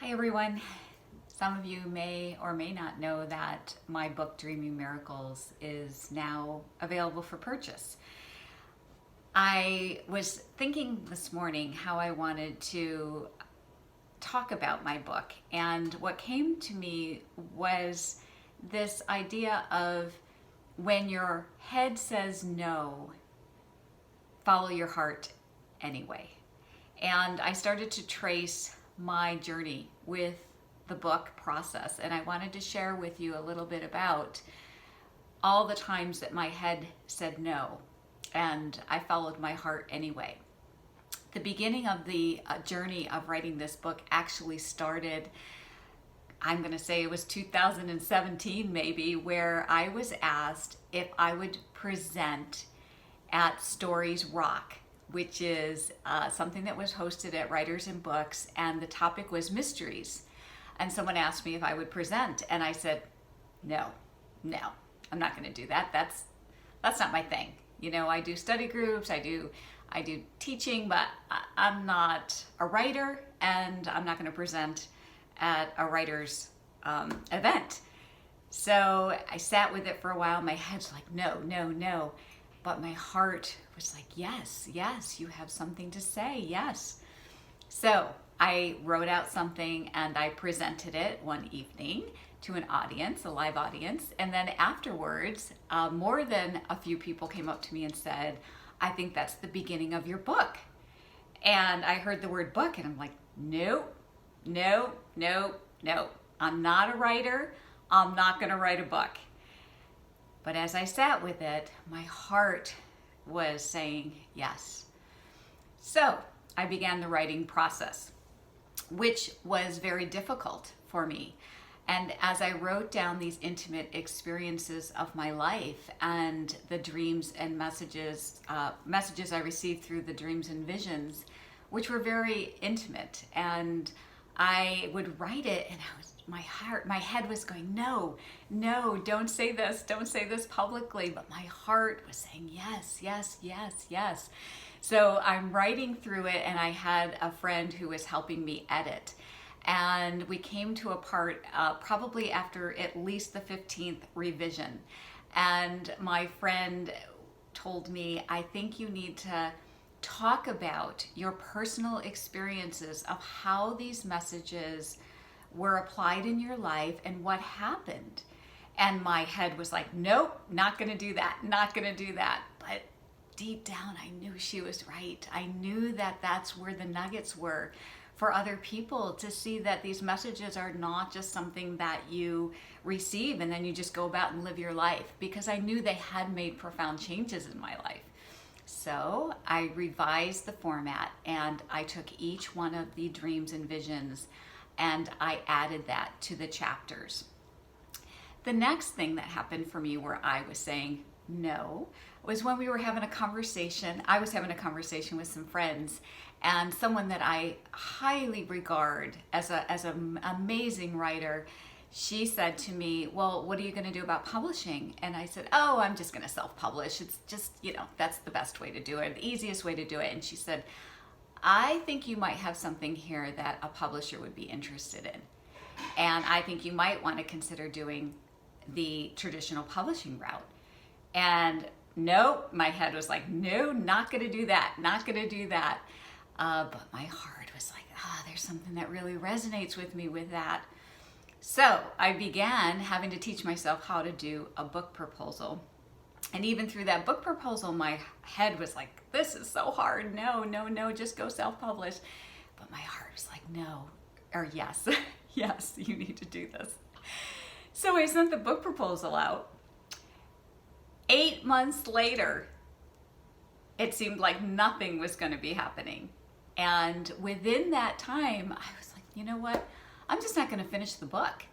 Hi everyone. Some of you may or may not know that my book Dreaming Miracles is now available for purchase. I was thinking this morning how I wanted to talk about my book, and what came to me was this idea of when your head says no, follow your heart anyway. And I started to trace my journey with the book process, and I wanted to share with you a little bit about all the times that my head said no and I followed my heart anyway. The beginning of the journey of writing this book actually started, I'm going to say it was 2017 maybe, where I was asked if I would present at Stories Rock, which is something that was hosted at Writers and Books, and the topic was mysteries. And someone asked me if I would present, and I said, no, I'm not going to do that. That's not my thing. You know, I do study groups, I do teaching, but I'm not a writer, and I'm not going to present at a writer's event. So I sat with it for a while. My head's like, no. But my heart was like, yes, you have something to say, yes. So I wrote out something and I presented it one evening to an audience, a live audience. And then afterwards, more than a few people came up to me and said, I think that's the beginning of your book. And I heard the word book and I'm like, no. I'm not a writer. I'm not going to write a book. But as I sat with it, my heart was saying yes. So I began the writing process, which was very difficult for me. And as I wrote down these intimate experiences of my life and the dreams and messages I received through the dreams and visions, which were very intimate, and I would write it, and my head was going, no, don't say this publicly. But my heart was saying, yes. So I'm writing through it, and I had a friend who was helping me edit. And we came to a part probably after at least the 15th revision. And my friend told me, I think you need to talk about your personal experiences of how these messages were applied in your life and what happened. And my head was like, nope, not going to do that. But deep down, I knew she was right. I knew that that's where the nuggets were for other people, to see that these messages are not just something that you receive and then you just go about and live your life, because I knew they had made profound changes in my life. So I revised the format, and I took each one of the dreams and visions and I added that to the chapters. The next thing that happened for me where I was saying no was when we were having a conversation. I was having a conversation with some friends, and someone that I highly regard as an amazing writer, she said to me, well, what are you going to do about publishing? And I said, oh, I'm just going to self-publish. It's just, that's the best way to do it, the easiest way to do it. And she said, I think you might have something here that a publisher would be interested in. And I think you might want to consider doing the traditional publishing route. And no, my head was like, no, not going to do that. But my heart was like, there's something that really resonates with me with that. So I began having to teach myself how to do a book proposal. And even through that book proposal, my head was like, this is so hard. No, just go self-publish. But my heart was like, no, or yes, yes, you need to do this. So I sent the book proposal out. 8 months later, it seemed like nothing was going to be happening. And within that time, I was like, you know what? I'm just not going to finish the book.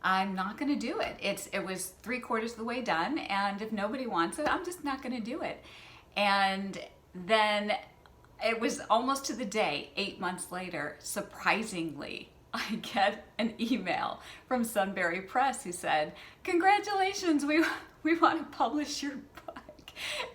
I'm not going to do it. It was 3/4 of the way done, and if nobody wants it, I'm just not going to do it. And then it was almost to the day, 8 months later, surprisingly, I get an email from Sunbury Press who said, congratulations, we want to publish your book.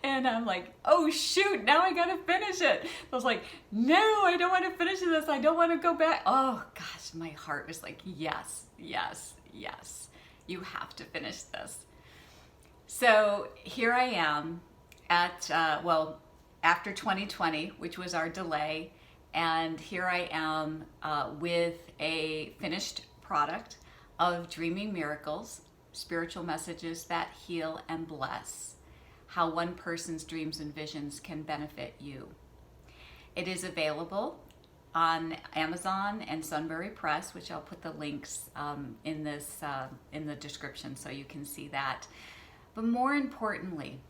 And I'm like, oh shoot, now I gotta finish it. I was like, no, I don't want to finish this. I don't want to go back. Oh God, yes, my heart was like, yes, yes, yes, you have to finish this. So here I am at, after 2020, which was our delay, and here I am with a finished product of Dreaming Miracles, Spiritual Messages That Heal and Bless, How One Person's Dreams and Visions Can Benefit You. It is available on Amazon and Sunbury Press, which I'll put the links in the description so you can see that. But more importantly,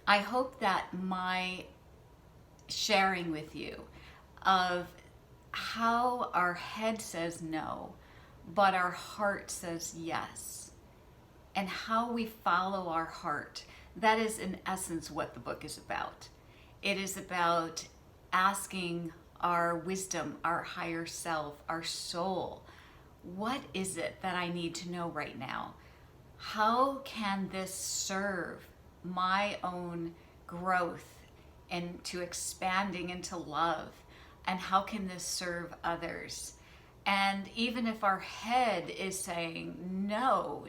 I hope that my sharing with you of how our head says no, but our heart says yes, and how we follow our heart, that is in essence what the book is about. It is about asking our wisdom, our higher self, our soul, what is it that I need to know right now? How can this serve my own growth and to expanding into love? And how can this serve others? And even if our head is saying, no,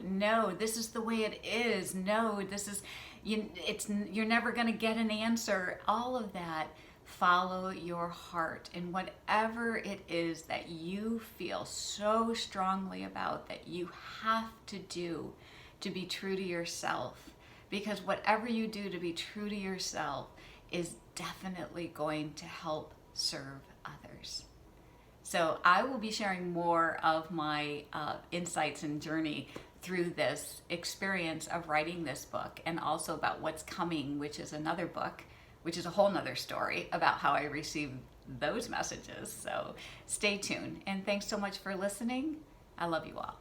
this is the way it is, no, this is, you're never going to get an answer, all of that, follow your heart in whatever it is that you feel so strongly about that you have to do to be true to yourself. Because whatever you do to be true to yourself is definitely going to help serve others. So I will be sharing more of my insights and journey through this experience of writing this book, and also about what's coming, which is another book, which is a whole nother story about how I receive those messages. So stay tuned, and thanks so much for listening. I love you all.